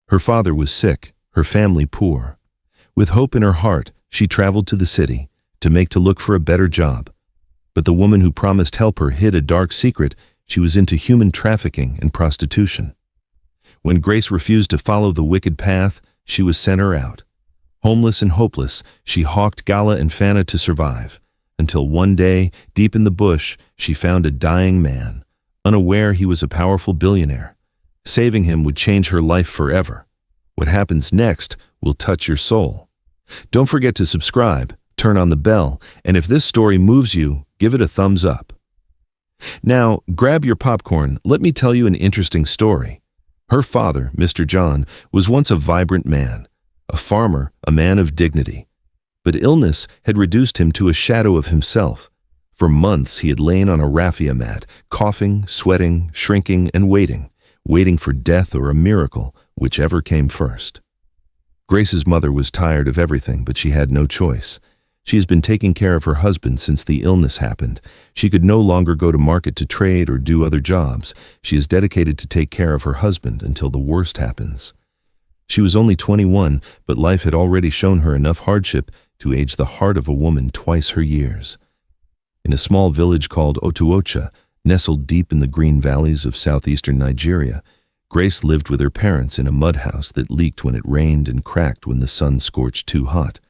Her father was sick, her family poor. With hope in her heart, she traveled to the city to look for a better job. But the woman who promised help her hid a dark secret. She was into human trafficking and prostitution. When Grace refused to follow the wicked path, she was sent her out. Homeless and hopeless, she hawked gala and fanta to survive, until one day, deep in the bush, she found a dying man, unaware he was a powerful billionaire. Saving him would change her life forever. What happens next will touch your soul. Don't forget to subscribe, turn on the bell, and if this story moves you, give it a thumbs up. Now, grab your popcorn, let me tell you an interesting story. Her father, Mr. John, was once a vibrant man, a farmer, a man of dignity. But illness had reduced him to a shadow of himself. For months he had lain on a raffia mat, coughing, sweating, shrinking, and waiting for death or a miracle, whichever came first. Grace's mother was tired of everything, but she had no choice. She has been taking care of her husband since the illness happened. She could no longer go to market to trade or do other jobs. She is dedicated to take care of her husband until the worst happens. She was only 21, but life had already shown her enough hardship to age the heart of a woman twice her years. In a small village called Otuocha, nestled deep in the green valleys of southeastern Nigeria, Grace lived with her parents in a mud house that leaked when it rained and cracked when the sun scorched too hot.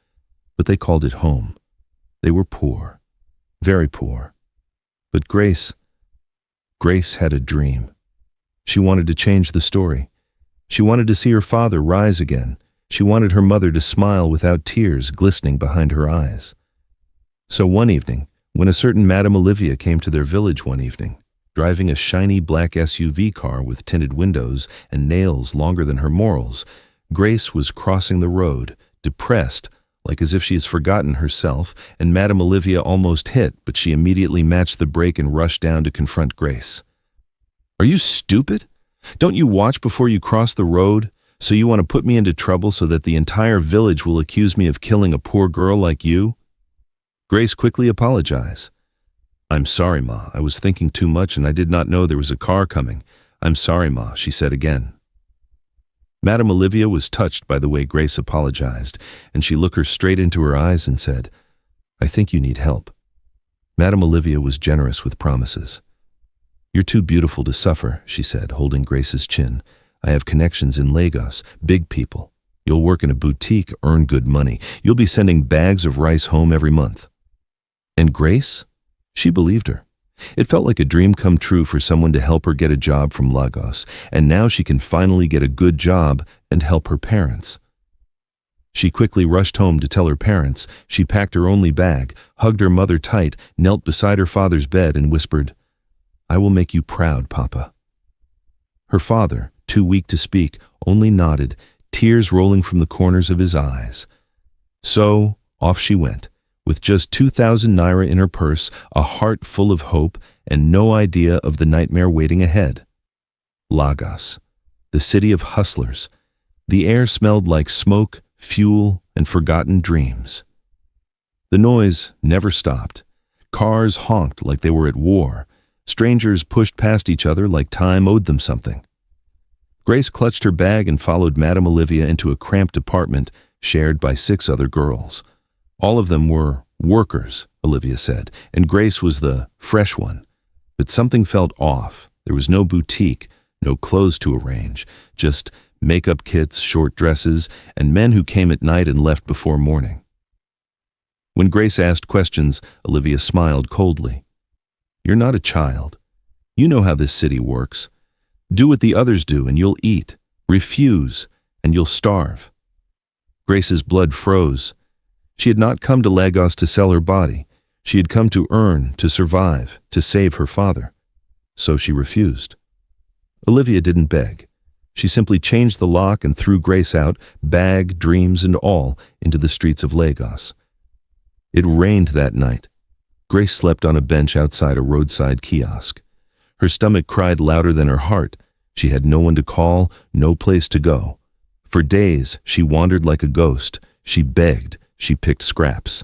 But they called it home. They were poor, very poor. But Grace had a dream. She wanted to change the story. She wanted to see her father rise again. She wanted her mother to smile without tears glistening behind her eyes. So one evening, when a certain Madame Olivia came to their village one evening, driving a shiny black SUV car with tinted windows and nails longer than her morals, Grace was crossing the road, depressed, like as if she has forgotten herself, and Madame Olivia almost hit, but she immediately matched the brake and rushed down to confront Grace. "Are you stupid? Don't you watch before you cross the road? So you want to put me into trouble so that the entire village will accuse me of killing a poor girl like you?" Grace quickly apologized. "I'm sorry, Ma. I was thinking too much and I did not know there was a car coming. I'm sorry, Ma," she said again. Madame Olivia was touched by the way Grace apologized, and she looked her straight into her eyes and said, "I think you need help." Madame Olivia was generous with promises. "You're too beautiful to suffer," she said, holding Grace's chin. "I have connections in Lagos, big people. You'll work in a boutique, earn good money. You'll be sending bags of rice home every month." And Grace? She believed her. It felt like a dream come true for someone to help her get a job from Lagos, and now she can finally get a good job and help her parents. She quickly rushed home to tell her parents. She packed her only bag, hugged her mother tight, knelt beside her father's bed and whispered, "I will make you proud, Papa." Her father, too weak to speak, only nodded, tears rolling from the corners of his eyes. So off she went, with just 2,000 naira in her purse, a heart full of hope, and no idea of the nightmare waiting ahead. Lagos, the city of hustlers. The air smelled like smoke, fuel, and forgotten dreams. The noise never stopped. Cars honked like they were at war. Strangers pushed past each other like time owed them something. Grace clutched her bag and followed Madame Olivia into a cramped apartment shared by 6 other girls. All of them were workers, Olivia said, and Grace was the fresh one. But something felt off. There was no boutique, no clothes to arrange, just makeup kits, short dresses, and men who came at night and left before morning. When Grace asked questions, Olivia smiled coldly. "You're not a child. You know how this city works. Do what the others do and you'll eat. Refuse and you'll starve." Grace's blood froze. She had not come to Lagos to sell her body. She had come to earn, to survive, to save her father. So she refused. Olivia didn't beg. She simply changed the lock and threw Grace out, bag, dreams, and all, into the streets of Lagos. It rained that night. Grace slept on a bench outside a roadside kiosk. Her stomach cried louder than her heart. She had no one to call, no place to go. For days, she wandered like a ghost. She begged. She picked scraps.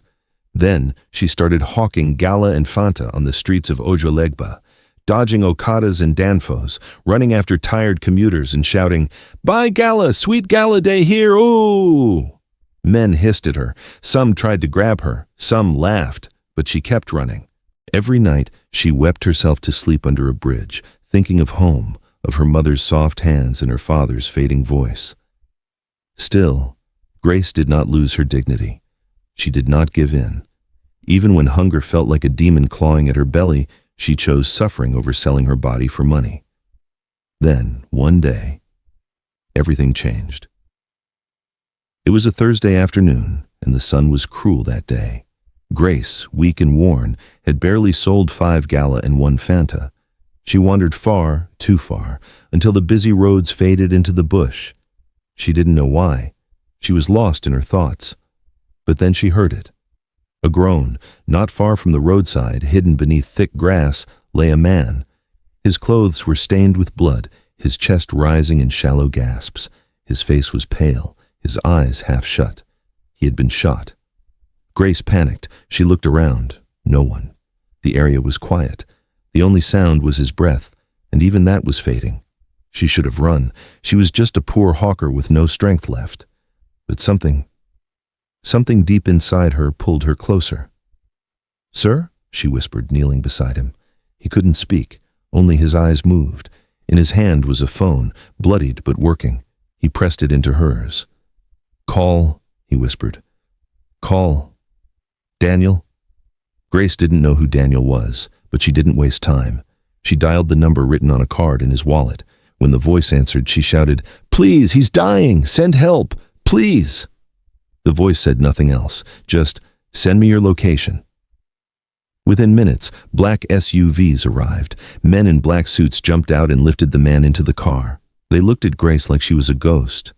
Then she started hawking gala and fanta on the streets of Ojuelegba. dodging Okadas and Danfos, running after tired commuters and shouting, "Bye Gala, sweet Gala day here, ooh!" Men hissed at her, some tried to grab her, some laughed, but she kept running. Every night she wept herself to sleep under a bridge, thinking of home, of her mother's soft hands and her father's fading voice. Still, Grace did not lose her dignity. She did not give in. Even when hunger felt like a demon clawing at her belly, she chose suffering over selling her body for money. Then, one day, everything changed. It was a Thursday afternoon, and the sun was cruel that day. Grace, weak and worn, had barely sold 5 Gala and 1 Fanta. She wandered far, too far, until the busy roads faded into the bush. She didn't know why. She was lost in her thoughts. But then she heard it. A groan, not far from the roadside, hidden beneath thick grass, lay a man. His clothes were stained with blood, his chest rising in shallow gasps. His face was pale, his eyes half shut. He had been shot. Grace panicked. She looked around. No one. The area was quiet. The only sound was his breath, and even that was fading. She should have run. She was just a poor hawker with no strength left. But something deep inside her pulled her closer. "Sir?" she whispered, kneeling beside him. He couldn't speak. Only his eyes moved. In his hand was a phone, bloodied but working. He pressed it into hers. "Call," he whispered. "Call. Daniel?" Grace didn't know who Daniel was, but she didn't waste time. She dialed the number written on a card in his wallet. When the voice answered, she shouted, "Please, he's dying! Send help! Please!" The voice said nothing else, just, "Send me your location." Within minutes, black SUVs arrived. Men in black suits jumped out and lifted the man into the car. They looked at Grace like she was a ghost.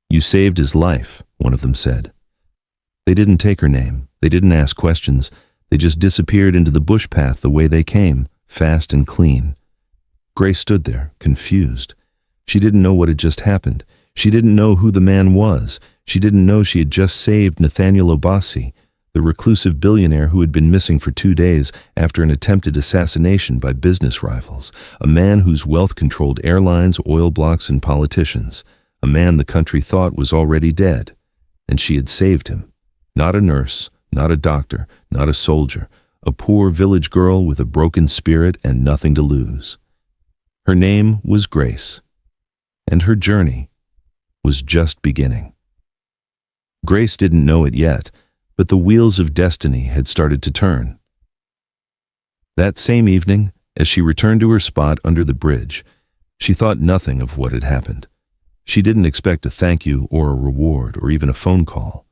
"You saved his life," one of them said. They didn't take her name. They didn't ask questions. They just disappeared into the bush path the way they came, fast and clean. Grace stood there, confused. She didn't know what had just happened. She didn't know who the man was. She didn't know she had just saved Nathaniel Obasi, the reclusive billionaire who had been missing for 2 days after an attempted assassination by business rivals, a man whose wealth controlled airlines, oil blocks, and politicians, a man the country thought was already dead. And she had saved him. Not a nurse, not a doctor, not a soldier, a poor village girl with a broken spirit and nothing to lose. Her name was Grace, and her journey was just beginning. Grace didn't know it yet, but the wheels of destiny had started to turn. That same evening, as she returned to her spot under the bridge, she thought nothing of what had happened. She didn't expect a thank you or a reward or even a phone call.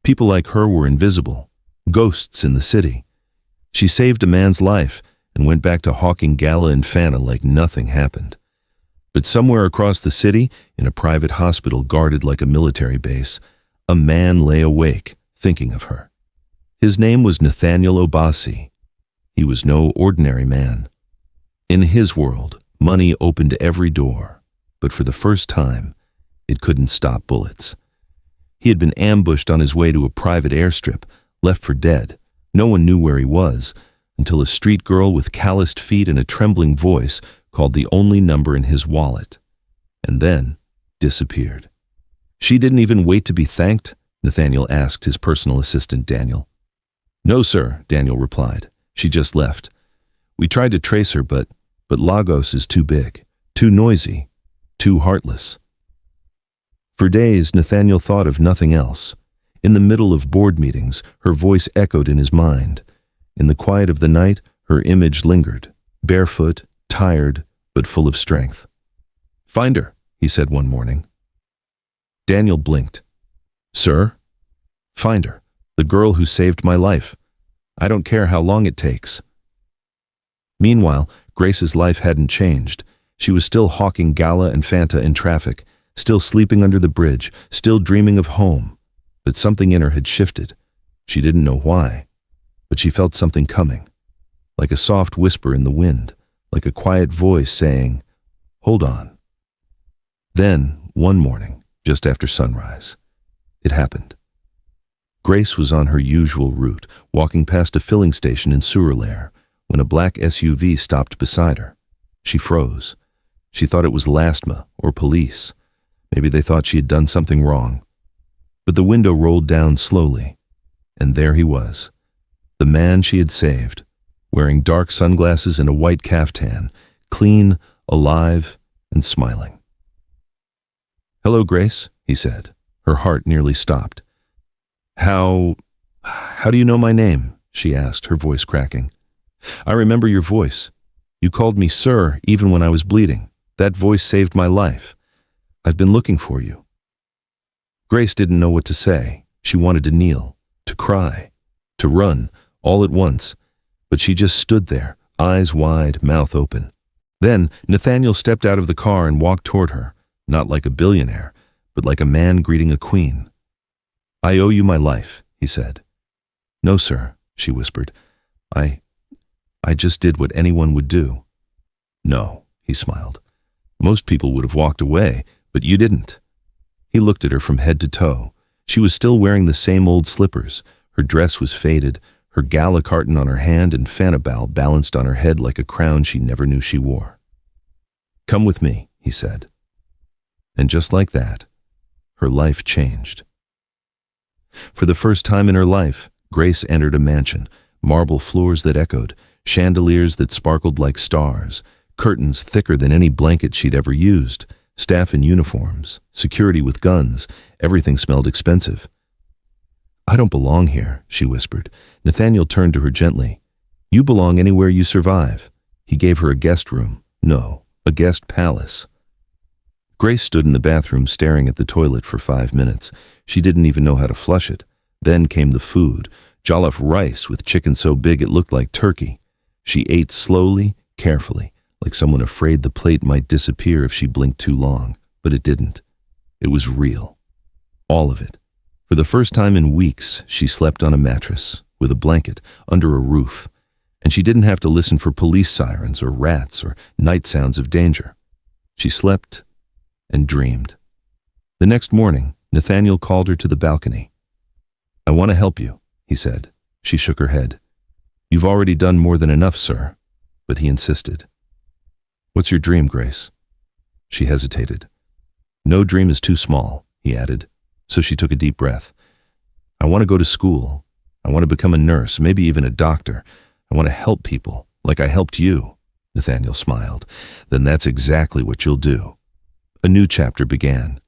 People like her were invisible, ghosts in the city. She saved a man's life and went back to hawking Gala and Fanta like nothing happened. But somewhere across the city, in a private hospital guarded like a military base, a man lay awake, thinking of her. His name was Nathaniel Obasi. He was no ordinary man. In his world, money opened every door, but for the first time, it couldn't stop bullets. He had been ambushed on his way to a private airstrip, left for dead. No one knew where he was, until a street girl with calloused feet and a trembling voice called the only number in his wallet, and then disappeared. She didn't even wait to be thanked, Nathaniel asked his personal assistant Daniel. "No, sir," Daniel replied. "She just left. We tried to trace her, but Lagos is too big, too noisy, too heartless." For days, Nathaniel thought of nothing else. In the middle of board meetings, her voice echoed in his mind. In the quiet of the night, her image lingered, barefoot, tired, but full of strength. "Find her," he said one morning. Daniel blinked. "Sir?" "Find her, the girl who saved my life. I don't care how long it takes." Meanwhile, Grace's life hadn't changed. She was still hawking Gala and Fanta in traffic, still sleeping under the bridge, still dreaming of home. But something in her had shifted. She didn't know why, but she felt something coming, like a soft whisper in the wind, like a quiet voice saying, "Hold on." Then, one morning, just after sunrise, it happened. Grace was on her usual route, walking past a filling station in Surulere, when a black SUV stopped beside her. She froze. She thought it was LASTMA or police. Maybe they thought she had done something wrong. But the window rolled down slowly, and there he was, the man she had saved, wearing dark sunglasses and a white caftan, clean, alive, and smiling. "Hello, Grace," he said. Her heart nearly stopped. How do you know my name?" she asked, her voice cracking. "I remember your voice. You called me sir even when I was bleeding. That voice saved my life. I've been looking for you." Grace didn't know what to say. She wanted to kneel, to cry, to run, all at once, but she just stood there, eyes wide, mouth open. Then Nathaniel stepped out of the car and walked toward her, not like a billionaire, but like a man greeting a queen. "I owe you my life," he said. "No, sir," she whispered. I just did what anyone would do." "No," he smiled. "Most people would have walked away, but you didn't." He looked at her from head to toe. She was still wearing the same old slippers. Her dress was faded, her gala carton on her hand and Fanabal balanced on her head like a crown she never knew she wore. "Come with me," he said. And just like that, her life changed. For the first time in her life, Grace entered a mansion, marble floors that echoed, chandeliers that sparkled like stars, curtains thicker than any blanket she'd ever used, staff in uniforms, security with guns. Everything smelled expensive. "I don't belong here," she whispered. Nathaniel turned to her gently. "You belong anywhere you survive." He gave her a guest room. No, a guest palace. Grace stood in the bathroom staring at the toilet for 5 minutes. She didn't even know how to flush it. Then came the food, jollof rice with chicken so big it looked like turkey. She ate slowly, carefully, like someone afraid the plate might disappear if she blinked too long. But it didn't. It was real. All of it. For the first time in weeks, she slept on a mattress, with a blanket, under a roof. And she didn't have to listen for police sirens or rats or night sounds of danger. She slept and dreamed. The next morning, Nathaniel called her to the balcony. "I want to help you," he said. She shook her head. "You've already done more than enough, sir." But he insisted. "What's your dream, Grace?" She hesitated. "No dream is too small," he added. So she took a deep breath. "I want to go to school. I want to become a nurse, maybe even a doctor. I want to help people, like I helped you." Nathaniel smiled. "Then that's exactly what you'll do." A new chapter began.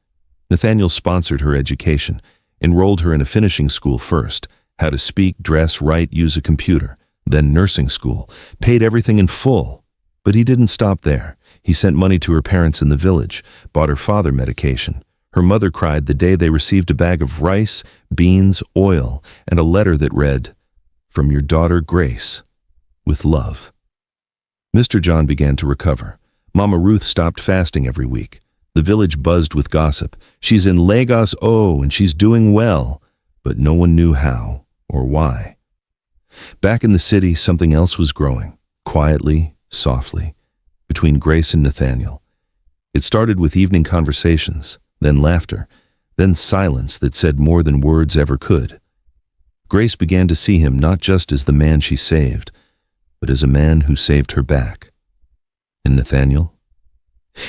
Nathaniel sponsored her education, enrolled her in a finishing school first, how to speak, dress, write, use a computer, then nursing school, paid everything in full. But he didn't stop there. He sent money to her parents in the village, bought her father medication. Her mother cried the day they received a bag of rice, beans, oil, and a letter that read, "From your daughter Grace, with love." Mr. John began to recover. Mama Ruth stopped fasting every week. The village buzzed with gossip. "She's in Lagos, oh, and she's doing well." But no one knew how or why. Back in the city, something else was growing, quietly, softly, between Grace and Nathaniel. It started with evening conversations, then laughter, then silence that said more than words ever could. Grace began to see him not just as the man she saved, but as a man who saved her back. And Nathaniel?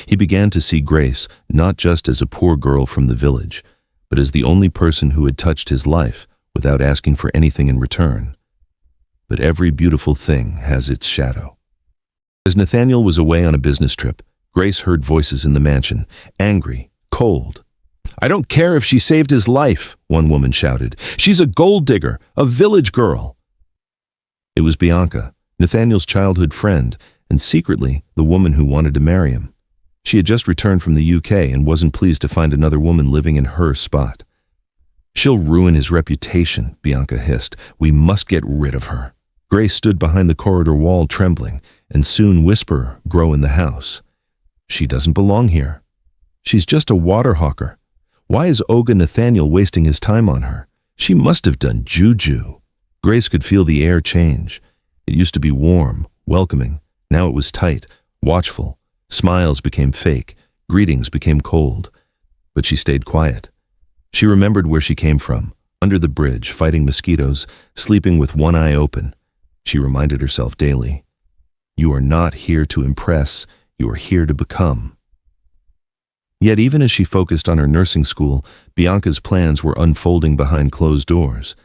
He began to see Grace not just as a poor girl from the village, but as the only person who had touched his life without asking for anything in return. But every beautiful thing has its shadow. As Nathaniel was away on a business trip, Grace heard voices in the mansion, angry, cold. "I don't care if she saved his life," one woman shouted. "She's a gold digger, a village girl." It was Bianca, Nathaniel's childhood friend, and secretly the woman who wanted to marry him. She had just returned from the UK and wasn't pleased to find another woman living in her spot. "She'll ruin his reputation," Bianca hissed. "We must get rid of her." Grace stood behind the corridor wall trembling, and soon whisper grew in the house. "She doesn't belong here. She's just a water hawker. Why is Oga Nathaniel wasting his time on her? She must have done juju." Grace could feel the air change. It used to be warm, welcoming. Now it was tight, watchful. Smiles became fake, greetings became cold. But she stayed quiet. She remembered where she came from, under the bridge, fighting mosquitoes, sleeping with one eye open. She reminded herself daily, You are not here to impress, you are here to become. Yet even as she focused on her nursing school, Bianca's plans were unfolding behind closed doors.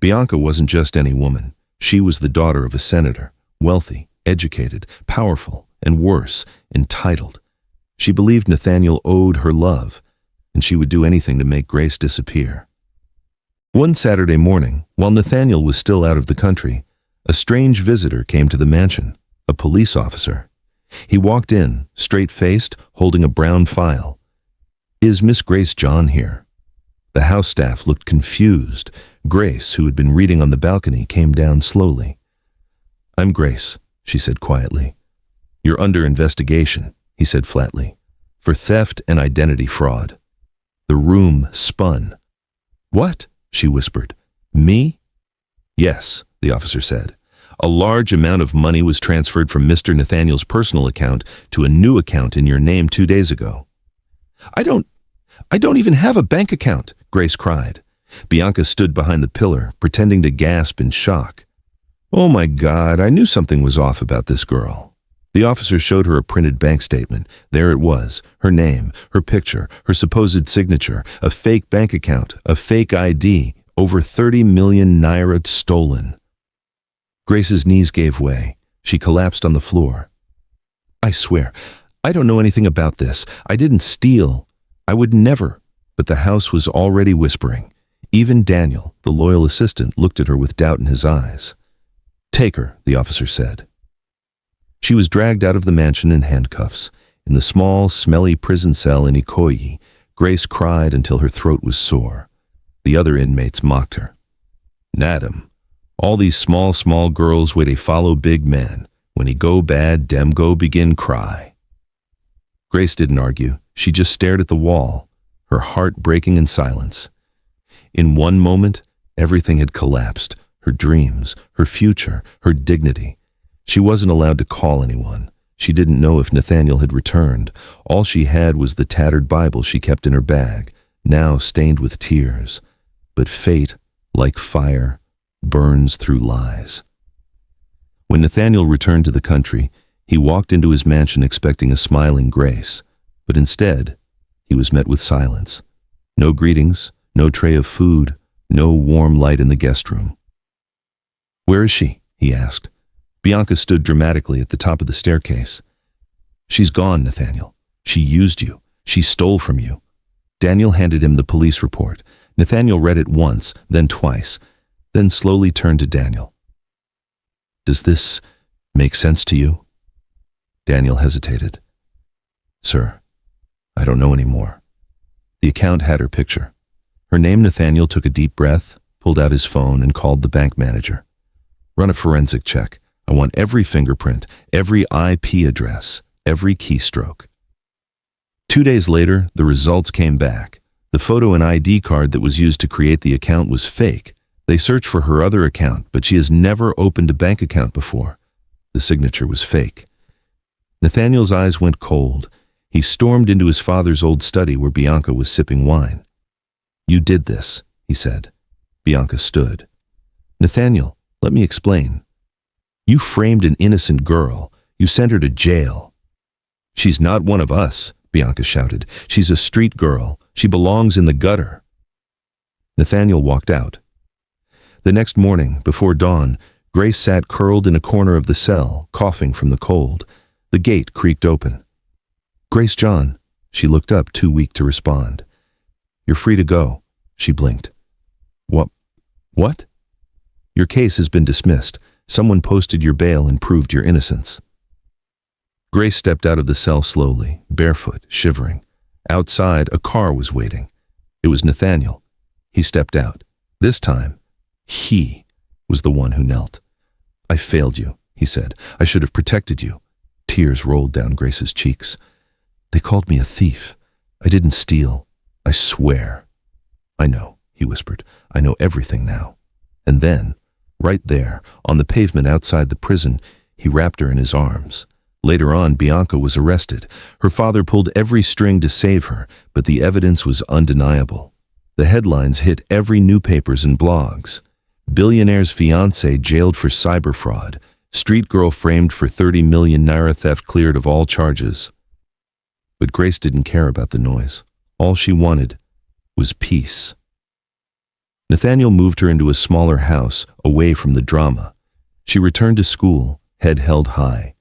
Bianca wasn't just any woman. She was the daughter of a senator, wealthy, educated, powerful, and worse, entitled. She believed Nathaniel owed her love, and she would do anything to make Grace disappear. One Saturday morning, while Nathaniel was still out of the country, a strange visitor came to the mansion, a police officer. He walked in, straight-faced, holding a brown file. "Is Miss Grace John here?" The house staff looked confused. Grace, who had been reading on the balcony, came down slowly. "I'm Grace," she said quietly. "You're under investigation," he said flatly, "for theft and identity fraud." The room spun. "What?" she whispered. "Me?" "Yes," the officer said. "A large amount of money was transferred from Mr. Nathaniel's personal account to a new account in your name 2 days ago." I don't even have a bank account," Grace cried. Bianca stood behind the pillar, pretending to gasp in shock. "Oh my God, I knew something was off about this girl." The officer showed her a printed bank statement. There it was, her name, her picture, her supposed signature, a fake bank account, a fake ID, over 30 million naira stolen. Grace's knees gave way. She collapsed on the floor. "I swear, I don't know anything about this. I didn't steal. I would never." But the house was already whispering. Even Daniel, the loyal assistant, looked at her with doubt in his eyes. "Take her," the officer said. She was dragged out of the mansion in handcuffs. In the small, smelly prison cell in Ikoyi, Grace cried until her throat was sore. The other inmates mocked her. "Nadam, all these small girls where they follow big man. When he go bad, dem go begin cry." Grace didn't argue. She just stared at the wall, her heart breaking in silence. In one moment, everything had collapsed. Her dreams, her future, her dignity. She wasn't allowed to call anyone. She didn't know if Nathaniel had returned. All she had was the tattered Bible she kept in her bag, now stained with tears. But fate, like fire, burns through lies. When Nathaniel returned to the country, he walked into his mansion expecting a smiling Grace, but instead, he was met with silence. No greetings, no tray of food, no warm light in the guest room. "Where is she?" he asked. Bianca stood dramatically at the top of the staircase. "She's gone, Nathaniel. She used you. She stole from you." Daniel handed him the police report. Nathaniel read it once, then twice, then slowly turned to Daniel. "Does this make sense to you?" Daniel hesitated. "Sir, I don't know anymore." The account had her picture. Her name. Nathaniel took a deep breath, pulled out his phone, and called the bank manager. "Run a forensic check. I want every fingerprint, every IP address, every keystroke." 2 days later, the results came back. The photo and ID card that was used to create the account was fake. They searched for her other account, but she has never opened a bank account before. The signature was fake. Nathaniel's eyes went cold. He stormed into his father's old study where Bianca was sipping wine. "You did this," he said. Bianca stood. "Nathaniel, let me explain. You framed an innocent girl. You sent her to jail." "She's not one of us," Bianca shouted. "She's a street girl. She belongs in the gutter." Nathaniel walked out. The next morning, before dawn, Grace sat curled in a corner of the cell, coughing from the cold. The gate creaked open. "Grace John." She looked up, too weak to respond. "You're free to go." She blinked. What? "Your case has been dismissed. Someone posted your bail and proved your innocence." Grace stepped out of the cell slowly, barefoot, shivering. Outside, a car was waiting. It was Nathaniel. He stepped out. This time, he was the one who knelt. "I failed you," he said. "I should have protected you." Tears rolled down Grace's cheeks. "They called me a thief. I didn't steal. I swear." "I know," he whispered. "I know everything now." And then, right there, on the pavement outside the prison, he wrapped her in his arms. Later on, Bianca was arrested. Her father pulled every string to save her, but the evidence was undeniable. The headlines hit every newspapers and blogs. "Billionaire's fiancé jailed for cyber fraud. Street girl framed for 30 million naira theft cleared of all charges. But Grace didn't care about the noise. All she wanted was peace. Nathaniel moved her into a smaller house, away from the drama. She returned to school, head held high.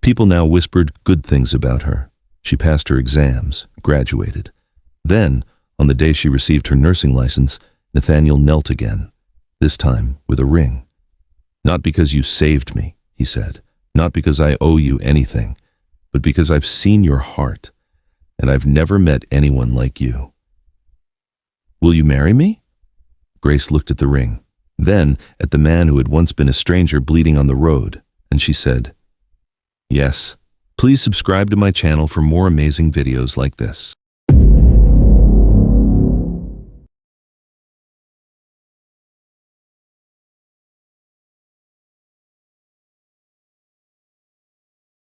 People now whispered good things about her. She passed her exams, graduated. Then, on the day she received her nursing license, Nathaniel knelt again, this time with a ring. "Not because you saved me," he said. "Not because I owe you anything, but because I've seen your heart, and I've never met anyone like you. Will you marry me?" Grace looked at the ring, then at the man who had once been a stranger bleeding on the road, and she said, "Yes." Please subscribe to my channel for more amazing videos like this.